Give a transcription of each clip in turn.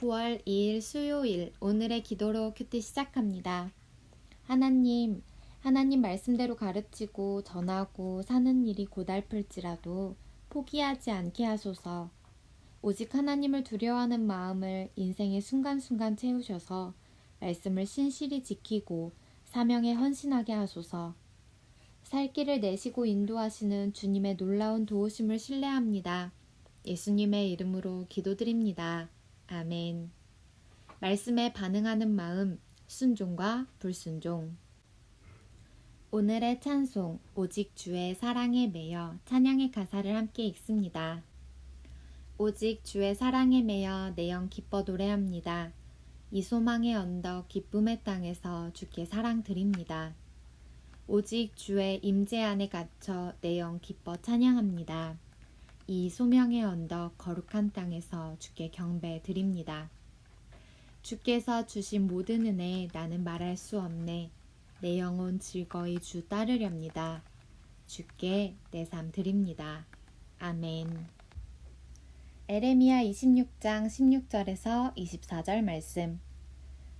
9월 2일 수요일 오늘의 기도로 큐티 시작합니다. 하나님 말씀대로 가르치고 전하고 사는 일이 고달플지라도 포기하지 않게 하소서. 오직 하나님을 두려워하는 마음을 인생의 순간순간 채우셔서 말씀을 신실히 지키고 사명에 헌신하게 하소서. 살 길을 내시고 인도하시는 주님의 놀라운 도우심을 신뢰합니다. 예수님의 이름으로 기도드립니다. 아멘. 말씀에 반응하는 마음, 순종과 불순종. 오늘의 찬송, 오직 주의 사랑에 매여 찬양의 가사를 함께 읽습니다. 오직 주의 사랑에 매여 내 영 기뻐 노래합니다. 이 소망의 언덕 기쁨의 땅에서 주께 사랑 드립니다. 오직 주의 임재 안에 갇혀 내 영 기뻐 찬양합니다. 이 소명의 언덕 거룩한 땅에서 주께 경배 드립니다. 주께서 주신 모든 은혜 나는 말할 수 없네. 내 영혼 즐거이 주 따르렵니다. 주께 내 삶 드립니다. 아멘. 에레미야 26장 16절에서 24절 말씀.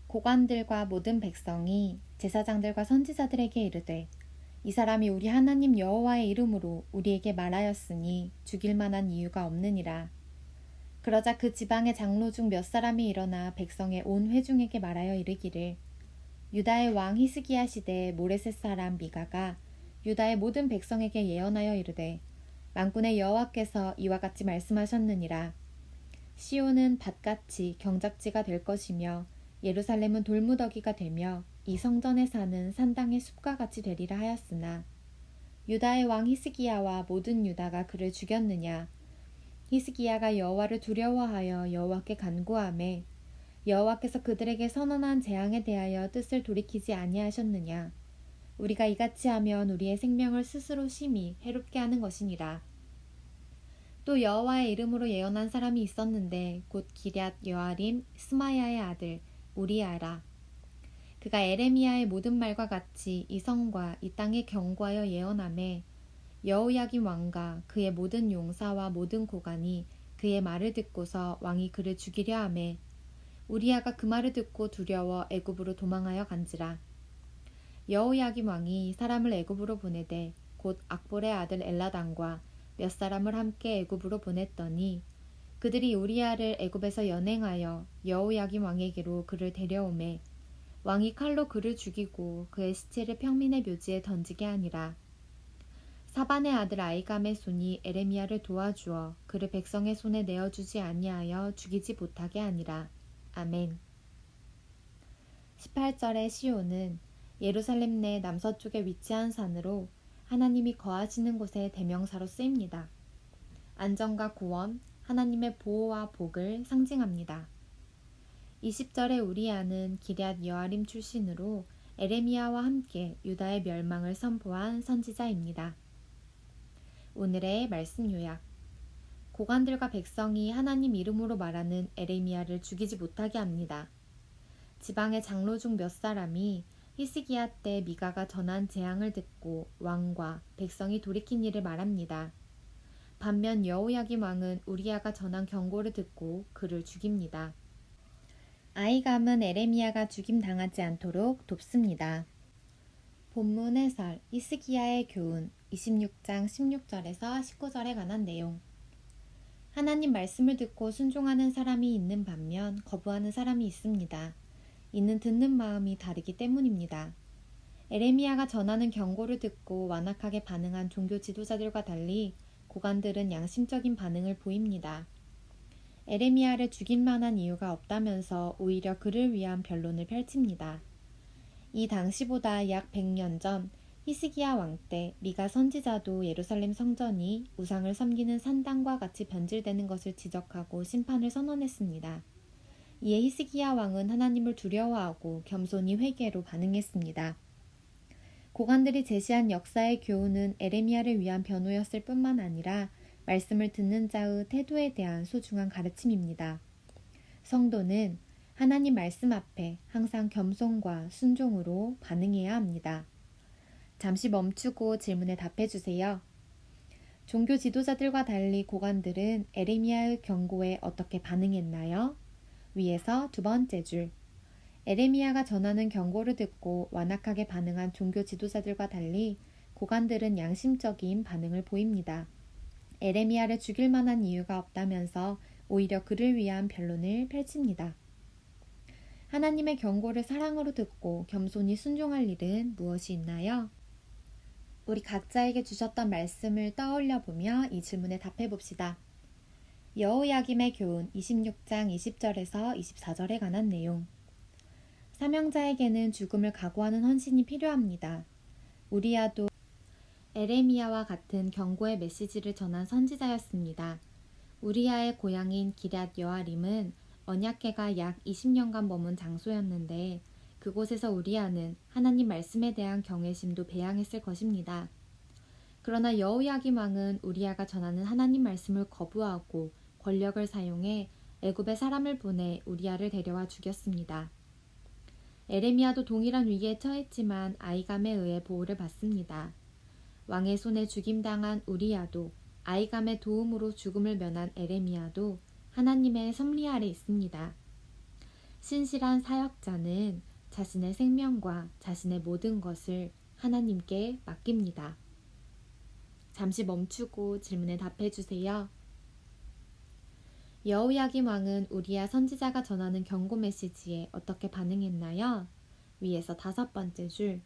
고관들과 모든 백성이 제사장들과 선지자들에게 이르되 이 사람이 우리 하나님 여호와의 이름으로 우리에게 말하였으니 죽일 만한 이유가 없느니라. 그러자 그 지방의 장로 중 몇 사람이 일어나 백성의 온 회중에게 말하여 이르기를 유다의 왕 히스기야 시대에 모레셋 사람 미가가 유다의 모든 백성에게 예언하여 이르되 만군의 여호와께서 이와 같이 말씀하셨느니라. 시온은 밭같이 경작지가 될 것이며 예루살렘은 돌무더기가 되며 이 성전에 사는 산당의 숲과 같이 되리라 하였으나 유다의 왕 히스기야와 모든 유다가 그를 죽였느냐. 히스기야가 여호와를 두려워하여 여호와께 간구하매 여호와께서 그들에게 선언한 재앙에 대하여 뜻을 돌이키지 아니하셨느냐. 우리가 이같이 하면 우리의 생명을 스스로 심히 해롭게 하는 것이니라. 또 여호와의 이름으로 예언한 사람이 있었는데 곧 기럇 여아림 스마야의 아들 우리아라. 그가 에레미야의 모든 말과 같이 이 성과 이 땅에 경고하여 예언하매 여호야김 왕과 그의 모든 용사와 모든 고관이 그의 말을 듣고서 왕이 그를 죽이려 하매 우리아가 그 말을 듣고 두려워 애굽으로 도망하여 간지라. 여호야김 왕이 사람을 애굽으로 보내되 곧 악볼의 아들 엘라단과 몇 사람을 함께 애굽으로 보냈더니 그들이 우리아를 애굽에서 연행하여 여호야김 왕에게로 그를 데려오매 왕이 칼로 그를 죽이고 그의 시체를 평민의 묘지에 던지게 하니라. 사반의 아들 아이감의 손이 에레미야를 도와주어 그를 백성의 손에 내어주지 아니하여 죽이지 못하게 하니라. 아멘. 18절의 시온은 예루살렘 내 남서쪽에 위치한 산으로 하나님이 거하시는 곳의 대명사로 쓰입니다. 안전과 구원, 하나님의 보호와 복을 상징합니다. 20절의 우리아는 기럇 여아림 출신으로 에레미야와 함께 유다의 멸망을 선포한 선지자입니다. 오늘의 말씀 요약. 고관들과 백성이 하나님 이름으로 말하는 에레미야를 죽이지 못하게 합니다. 지방의 장로 중 몇 사람이 히스기야 때 미가가 전한 재앙을 듣고 왕과 백성이 돌이킨 일을 말합니다. 반면 여호야김 왕은 우리아가 전한 경고를 듣고 그를 죽입니다. 아이감은 에레미야가 죽임당하지 않도록 돕습니다. 본문 해설, 히스기야의 교훈 26장 16절에서 19절에 관한 내용. 하나님 말씀을 듣고 순종하는 사람이 있는 반면 거부하는 사람이 있습니다. 이는 듣는 마음이 다르기 때문입니다. 에레미야가 전하는 경고를 듣고 완악하게 반응한 종교 지도자들과 달리 고관들은 양심적인 반응을 보입니다. 에레미야를 죽일 만한 이유가 없다면서 오히려 그를 위한 변론을 펼칩니다. 이 당시보다 약 100년 전 히스기야 왕 때 미가 선지자도 예루살렘 성전이 우상을 섬기는 산당과 같이 변질되는 것을 지적하고 심판을 선언했습니다. 이에 히스기야 왕은 하나님을 두려워하고 겸손히 회개로 반응했습니다. 고관들이 제시한 역사의 교훈은 에레미야를 위한 변호였을 뿐만 아니라 말씀을 듣는 자의 태도에 대한 소중한 가르침입니다. 성도는 하나님 말씀 앞에 항상 겸손과 순종으로 반응해야 합니다. 잠시 멈추고 질문에 답해주세요. 종교 지도자들과 달리 고관들은 에레미야의 경고에 어떻게 반응했나요? 위에서 두 번째 줄. 에레미야가 전하는 경고를 듣고 완악하게 반응한 종교 지도자들과 달리 고관들은 양심적인 반응을 보입니다. 에레미야를 죽일 만한 이유가 없다면서 오히려 그를 위한 변론을 펼칩니다. 하나님의 경고를 사랑으로 듣고 겸손히 순종할 일은 무엇이 있나요? 우리 각자에게 주셨던 말씀을 떠올려 보며 이 질문에 답해 봅시다. 여호야김의 교훈 26장 20절에서 24절에 관한 내용. 사명자에게는 죽음을 각오하는 헌신이 필요합니다. 우리야도 에레미야와 같은 경고의 메시지를 전한 선지자였습니다. 우리야의 고향인 기럇 여아림은 언약궤가 약 20년간 머문 장소였는데 그곳에서 우리야는 하나님 말씀에 대한 경외심도 배양했을 것입니다. 그러나 여호야김 왕은 우리야가 전하는 하나님 말씀을 거부하고 권력을 사용해 애굽에 사람을 보내 우리야를 데려와 죽였습니다. 에레미야도 동일한 위기에 처했지만 아이감에 의해 보호를 받습니다. 왕의 손에 죽임당한 우리야도 아이감의 도움으로 죽음을 면한 에레미야도 하나님의 섭리 아래 있습니다. 신실한 사역자는 자신의 생명과 자신의 모든 것을 하나님께 맡깁니다. 잠시 멈추고 질문에 답해 주세요. 여호야김 왕은 우리야 선지자가 전하는 경고 메시지에 어떻게 반응했나요? 위에서 다섯 번째 줄.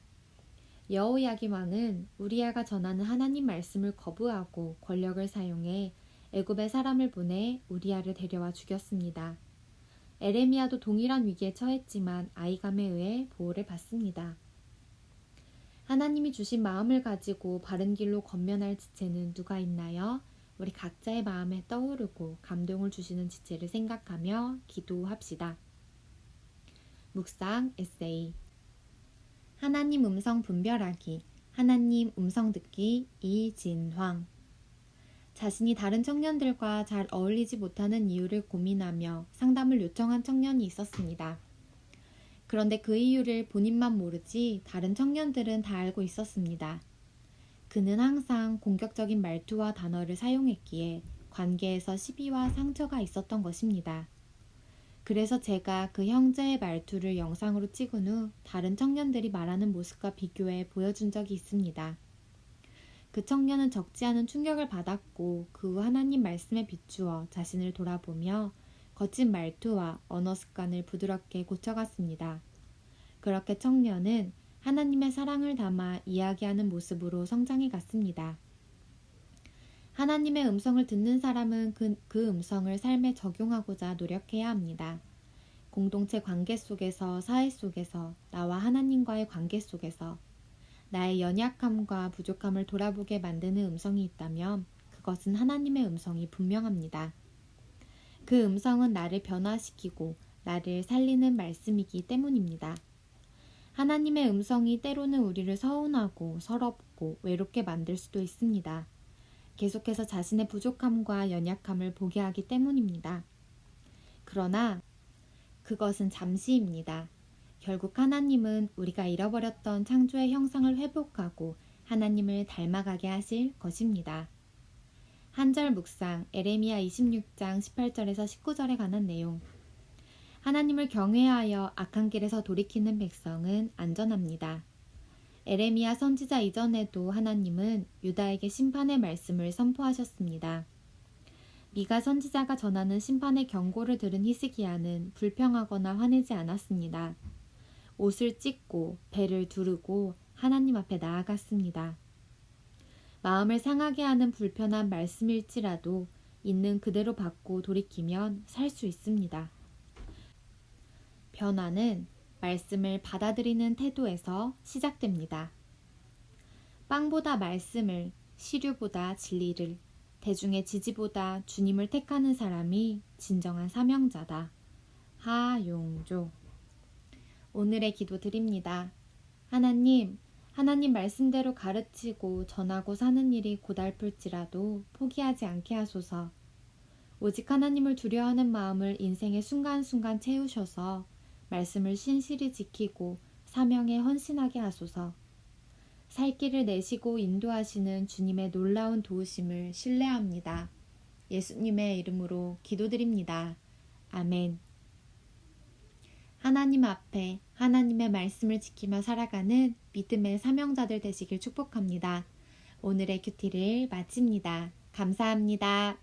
여호야김 왕은 우리야가 전하는 하나님 말씀을 거부하고 권력을 사용해 애굽에 사람을 보내 우리야를 데려와 죽였습니다. 에레미야도 동일한 위기에 처했지만 아이감에 의해 보호를 받습니다. 하나님이 주신 마음을 가지고 바른 길로 건면할 지체는 누가 있나요? 우리 각자의 마음에 떠오르고 감동을 주시는 지체를 생각하며 기도합시다. 묵상 에세이. 하나님 음성 분별하기, 하나님 음성 듣기 이진황. 자신이 다른 청년들과 잘 어울리지 못하는 이유를 고민하며 상담을 요청한 청년이 있었습니다. 그런데 그 이유를 본인만 모르지 다른 청년들은 다 알고 있었습니다. 그는 항상 공격적인 말투와 단어를 사용했기에 관계에서 시비와 상처가 있었던 것입니다. 그래서 제가 그 형제의 말투를 영상으로 찍은 후 다른 청년들이 말하는 모습과 비교해 보여준 적이 있습니다. 그 청년은 적지 않은 충격을 받았고 그 후 하나님 말씀에 비추어 자신을 돌아보며 거친 말투와 언어 습관을 부드럽게 고쳐갔습니다. 그렇게 청년은 하나님의 사랑을 담아 이야기하는 모습으로 성장해 갔습니다. 하나님의 음성을 듣는 사람은 그 음성을 삶에 적용하고자 노력해야 합니다. 공동체 관계 속에서, 사회 속에서, 나와 하나님과의 관계 속에서 나의 연약함과 부족함을 돌아보게 만드는 음성이 있다면 그것은 하나님의 음성이 분명합니다. 그 음성은 나를 변화시키고 나를 살리는 말씀이기 때문입니다. 하나님의 음성이 때로는 우리를 서운하고 서럽고 외롭게 만들 수도 있습니다. 계속해서 자신의 부족함과 연약함을 보게 하기 때문입니다. 그러나 그것은 잠시입니다. 결국 하나님은 우리가 잃어버렸던 창조의 형상을 회복하고 하나님을 닮아가게 하실 것입니다. 한절 묵상 에레미야 26장 18절에서 19절에 관한 내용. 하나님을 경외하여 악한 길에서 돌이키는 백성은 안전합니다. 에레미야 선지자 이전에도 하나님은 유다에게 심판의 말씀을 선포하셨습니다. 미가 선지자가 전하는 심판의 경고를 들은 히스기야는 불평하거나 화내지 않았습니다. 옷을 찢고 배를 두르고 하나님 앞에 나아갔습니다. 마음을 상하게 하는 불편한 말씀일지라도 있는 그대로 받고 돌이키면 살 수 있습니다. 변화는 말씀을 받아들이는 태도에서 시작됩니다. 빵보다 말씀을, 시류보다 진리를, 대중의 지지보다 주님을 택하는 사람이 진정한 사명자다. 하용조. 오늘의 기도 드립니다. 하나님 말씀대로 가르치고 전하고 사는 일이 고달플지라도 포기하지 않게 하소서. 오직 하나님을 두려워하는 마음을 인생의 순간순간 채우셔서 말씀을 신실히 지키고 사명에 헌신하게 하소서. 살 길을 내시고 인도하시는 주님의 놀라운 도우심을 신뢰합니다. 예수님의 이름으로 기도드립니다. 아멘. 하나님 앞에 하나님의 말씀을 지키며 살아가는 믿음의 사명자들 되시길 축복합니다. 오늘의 큐티를 마칩니다. 감사합니다.